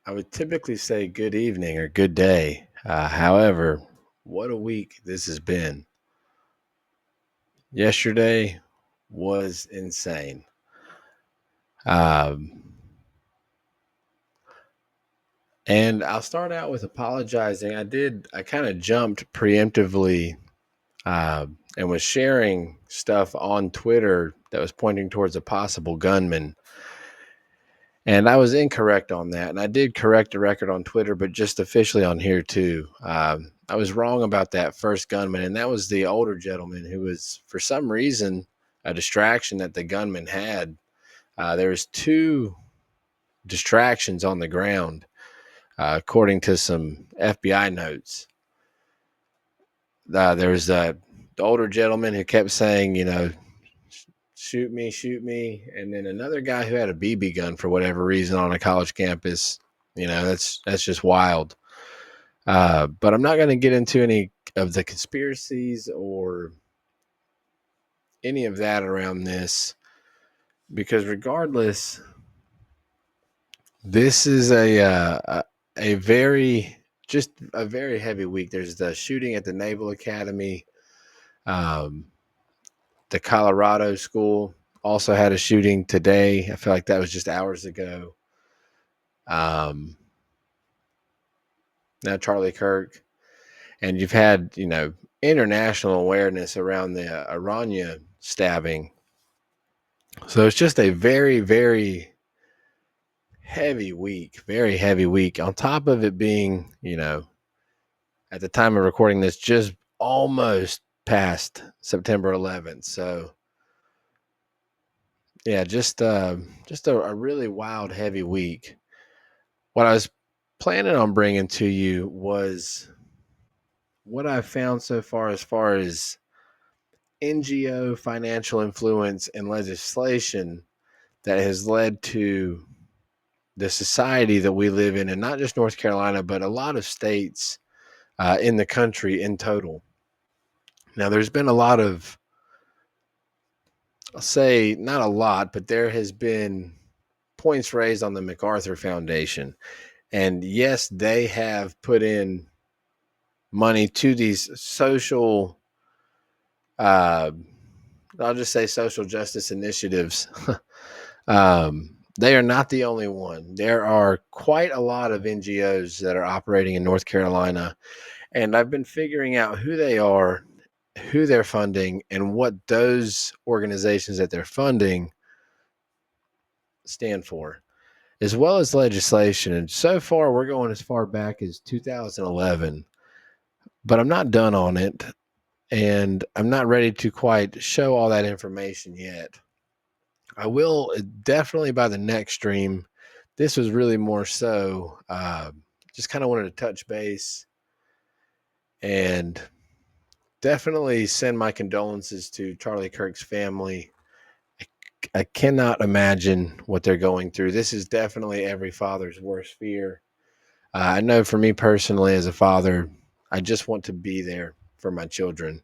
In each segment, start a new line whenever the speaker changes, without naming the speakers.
I would typically say good evening or good day. However, what a week this has been. Yesterday was insane. Um, and I'll start out with apologizing. I kind of jumped preemptively and was sharing stuff on Twitter that was pointing towards a possible gunman. And I was incorrect on that. And I did correct the record on Twitter, but just officially on here too. I was wrong about that first gunman. And that was the older gentleman who was, for some reason, a distraction that the gunman had. There was two distractions on the ground, according to some FBI notes. There was the older gentleman who kept saying, shoot me, shoot me. And then another guy who had a BB gun for whatever reason on a college campus. That's just wild. But I'm not going to get into any of the conspiracies or any of that around this because regardless, this is a very just a very heavy week. There's the shooting at the Naval Academy. Um, the Colorado school also had a shooting today. I feel like that was just hours ago. Um, Now Charlie Kirk, and you've had international awareness around the Aranya stabbing. So it's just a very, very heavy week, very heavy week. On top of it being, at the time of recording this, just almost past September 11th. So yeah, just a really wild, heavy week. What I was planning on bringing to you was what I've found so far as NGO financial influence and legislation that has led to the society that we live in, and not just North Carolina, but a lot of states in the country in total. Now, there's been a lot of, I'll say not a lot, but there has been points raised on the MacArthur Foundation. And yes, they have put in money to these social, uh, I'll just say social justice initiatives. They are not the only one. There are quite a lot of NGOs that are operating in North Carolina, and I've been figuring out who they are, who they're funding, and what those organizations that they're funding stand for, as well as legislation. And so far, we're going as far back as 2011, but I'm not done on it, and I'm not ready to quite show all that information yet. I will definitely by the next stream. This was really more so just kind of wanted to touch base and definitely send my condolences to Charlie Kirk's family. I cannot imagine what they're going through. This is definitely every father's worst fear. I know for me personally, as a father, I just want to be there for my children.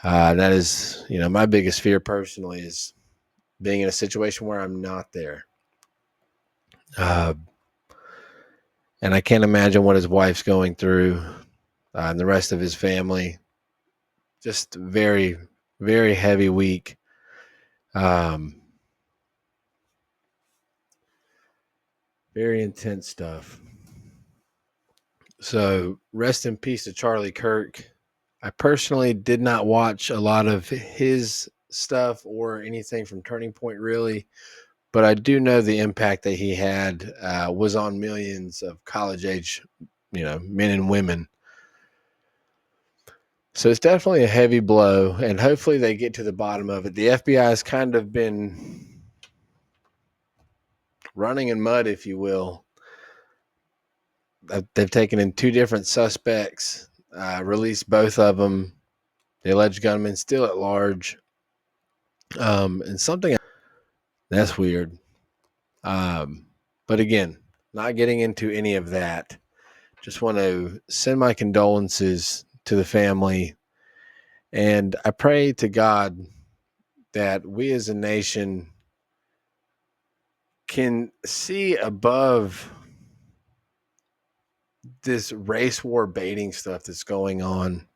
That is, my biggest fear personally is being in a situation where I'm not there. Uh, and I can't imagine what his wife's going through and the rest of his family. Just very, very heavy week. Very intense stuff. So rest in peace to Charlie Kirk. I personally did not watch a lot of his stuff or anything from Turning Point really, but I do know the impact that he had was on millions of college age, men and women. So it's definitely a heavy blow, and hopefully they get to the bottom of it. The FBI has kind of been running in mud, if you will. They've taken in two different suspects, released both of them. The alleged gunman still at large. And something that's weird. But again, not getting into any of that. Just want to send my condolences to the family. And I pray to God that we as a nation can see above this race war baiting stuff that's going on.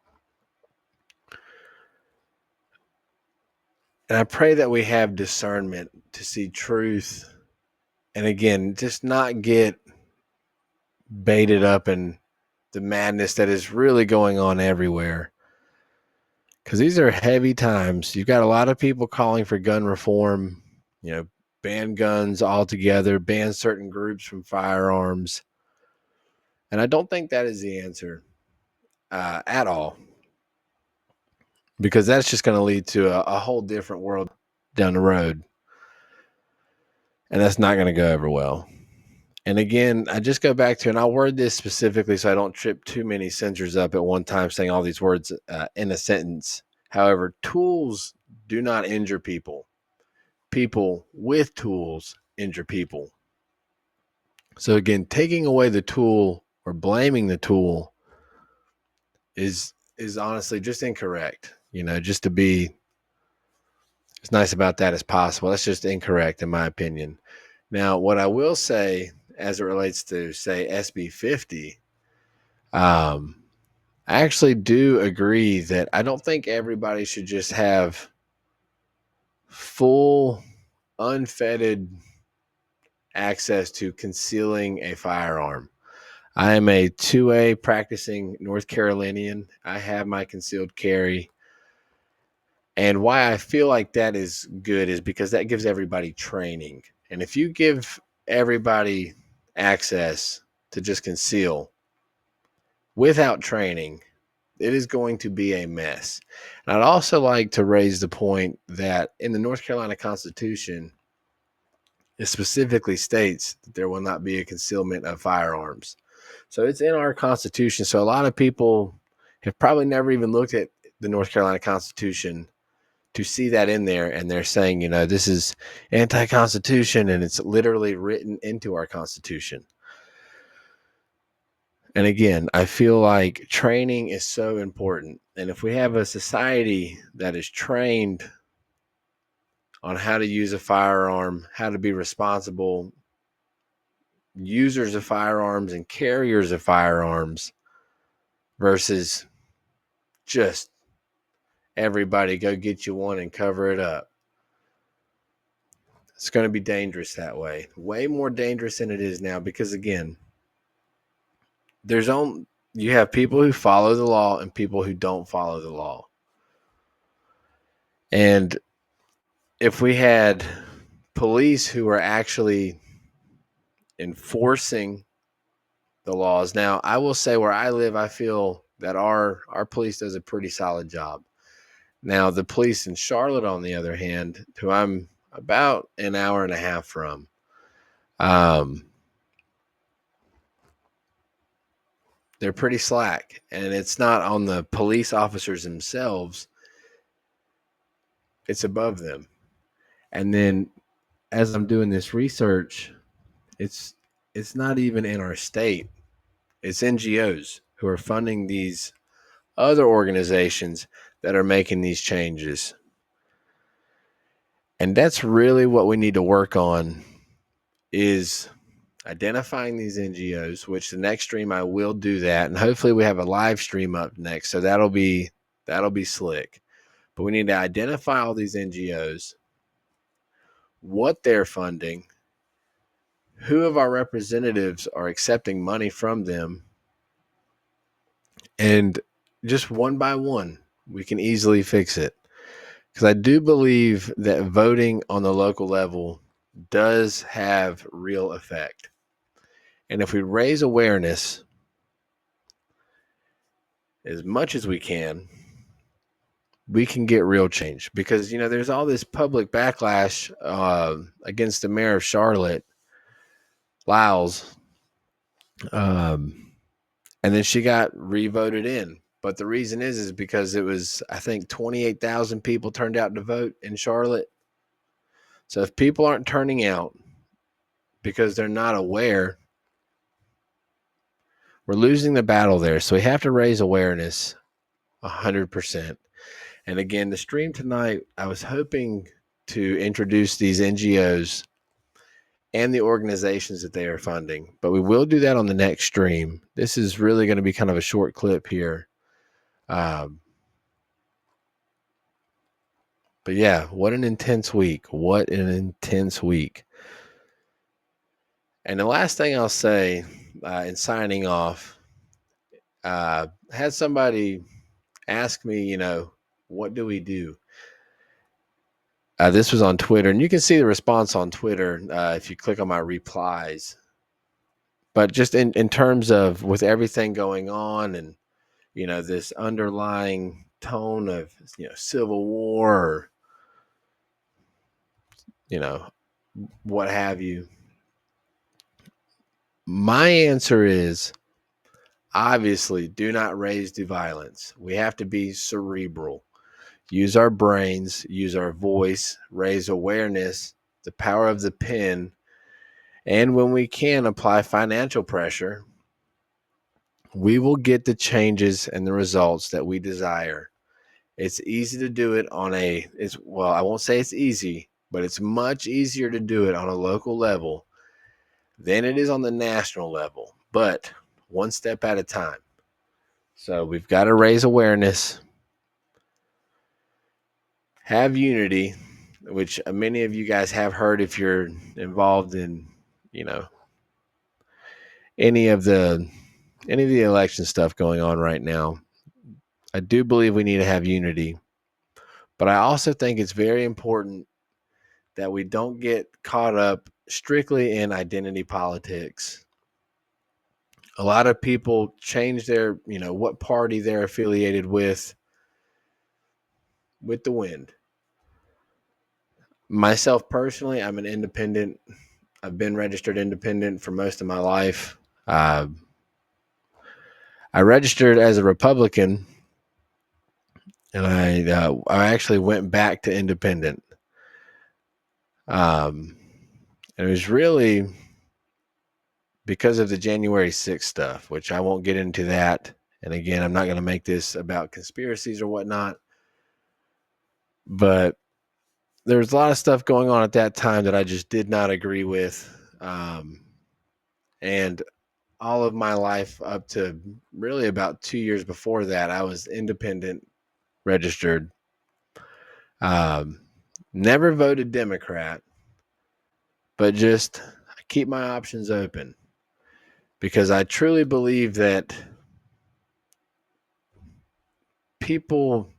And I pray that we have discernment to see truth. And again, just not get baited up in the madness that is really going on everywhere. Because these are heavy times. You've got a lot of people calling for gun reform, ban guns altogether, ban certain groups from firearms. And I don't think that is the answer at all. Because that's just going to lead to a whole different world down the road. And that's not going to go over well. And again, I just go back to, and I'll word this specifically so I don't trip too many censors up at one time saying all these words in a sentence. However, tools do not injure people. People with tools injure people. So again, taking away the tool or blaming the tool is honestly just incorrect. Just to be as nice about that as possible. That's just incorrect in my opinion. Now, what I will say as it relates to, say, SB 50, I actually do agree that I don't think everybody should just have full, unfettered access to concealing a firearm. I am a 2A practicing North Carolinian. I have my concealed carry. And why I feel like that is good is because that gives everybody training. And if you give everybody access to just conceal without training, it is going to be a mess. And I'd also like to raise the point that in the North Carolina Constitution, it specifically states that there will not be a concealment of firearms. So it's in our Constitution. So a lot of people have probably never even looked at the North Carolina Constitution to see that in there, and they're saying, this is anti-Constitution, and it's literally written into our Constitution. And again, I feel like training is so important. And if we have a society that is trained on how to use a firearm, how to be responsible users of firearms and carriers of firearms versus just everybody go get you one and cover it up, it's going to be dangerous that way. Way more dangerous than it is now because, again, you have people who follow the law and people who don't follow the law. And if we had police who are actually enforcing the laws. Now, I will say where I live, I feel that our police does a pretty solid job. Now, the police in Charlotte, on the other hand, who I'm about an hour and a half from, they're pretty slack. And it's not on the police officers themselves. It's above them. And then as I'm doing this research, it's not even in our state. It's NGOs who are funding these other organizations that are making these changes. And that's really what we need to work on, is identifying these NGOs, which the next stream I will do that. And hopefully we have a live stream up next. So that'll be slick. But we need to identify all these NGOs, what they're funding, who of our representatives are accepting money from them. And just one by one, we can easily fix it. Because I do believe that voting on the local level does have real effect. And if we raise awareness as much as we can get real change. Because, there's all this public backlash against the mayor of Charlotte, Lyles. And then she got re-voted in. But the reason is because it was, I think, 28,000 people turned out to vote in Charlotte. So if people aren't turning out because they're not aware, we're losing the battle there. So we have to raise awareness 100%. And again, the stream tonight, I was hoping to introduce these NGOs and the organizations that they are funding. But we will do that on the next stream. This is really going to be kind of a short clip here. But yeah, what an intense week. What an intense week. And the last thing I'll say in signing off, had somebody ask me, what do we do? This was on Twitter, and you can see the response on Twitter if you click on my replies. But just in terms of with everything going on and, this underlying tone of, civil war, or, what have you. My answer is obviously do not raise to violence. We have to be cerebral. Use our brains, use our voice, raise awareness, the power of the pen, and when we can apply financial pressure, we will get the changes and the results that we desire. It's easy to do it I won't say it's easy, but it's much easier to do it on a local level than it is on the national level, but one step at a time. So we've got to raise awareness, have unity, which many of you guys have heard if you're involved in, any of the election stuff going on right now. I do believe we need to have unity, but I also think it's very important that we don't get caught up strictly in identity politics. A lot of people change their, what party they're affiliated with the wind. Myself personally, I'm an independent. I've been registered independent for most of my life. I registered as a Republican, and I actually went back to independent. And it was really because of the January 6th stuff, which I won't get into that. And again, I'm not going to make this about conspiracies or whatnot. But there was a lot of stuff going on at that time that I just did not agree with. And all of my life up to really about 2 years before that, I was independent registered. Never voted Democrat, but just keep my options open because I truly believe that people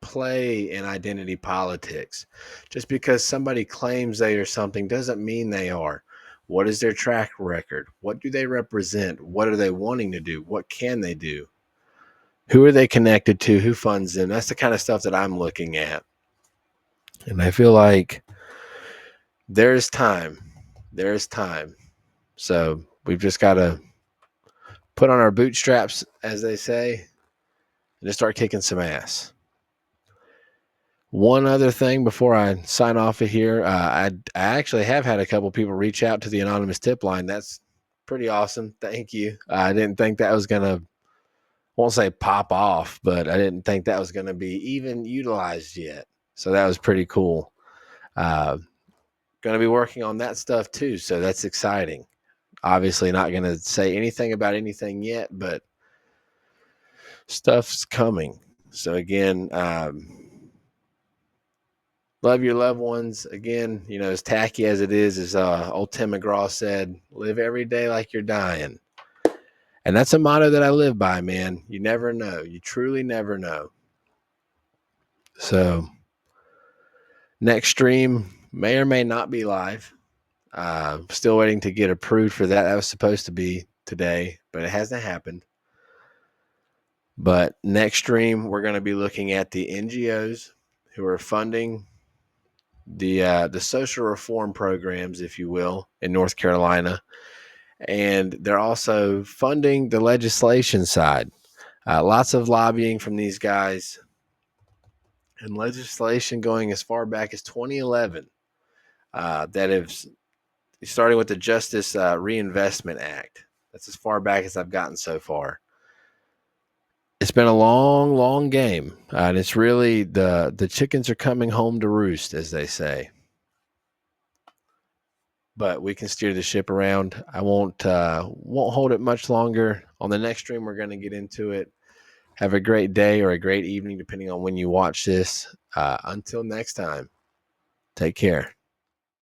play in identity politics. Just because somebody claims they are something doesn't mean they are. What is their track record? What do they represent? What are they wanting to do? What can they do? Who are they connected to? Who funds them? That's the kind of stuff that I'm looking at. And I feel like there's time. There's time. So we've just got to put on our bootstraps, as they say, and just start kicking some ass. One other thing before I sign off of here, I actually have had a couple people reach out to the anonymous tip line. That's pretty awesome. Thank you. I didn't think that was going to, won't say pop off, but I didn't think that was going to be even utilized yet. So that was pretty cool. Going to be working on that stuff too. So that's exciting. Obviously not going to say anything about anything yet, but stuff's coming. So again, love your loved ones. Again, as tacky as it is, as old Tim McGraw said, live every day like you're dying. And that's a motto that I live by, man. You never know. You truly never know. So next stream may or may not be live. Still waiting to get approved for that. That was supposed to be today, but it hasn't happened. But next stream, we're going to be looking at the NGOs who are funding the social reform programs, if you will, in North Carolina. And they're also funding the legislation side. Lots of lobbying from these guys and legislation going as far back as 2011 that is starting with the Justice Reinvestment Act. That's as far back as I've gotten so far. It's been a long, long game. And it's really the chickens are coming home to roost, as they say. but we can steer the ship around. I won't hold it much longer. On the next stream, we're going to get into it. Have a great day or a great evening, depending on when you watch this. Until next time, take care.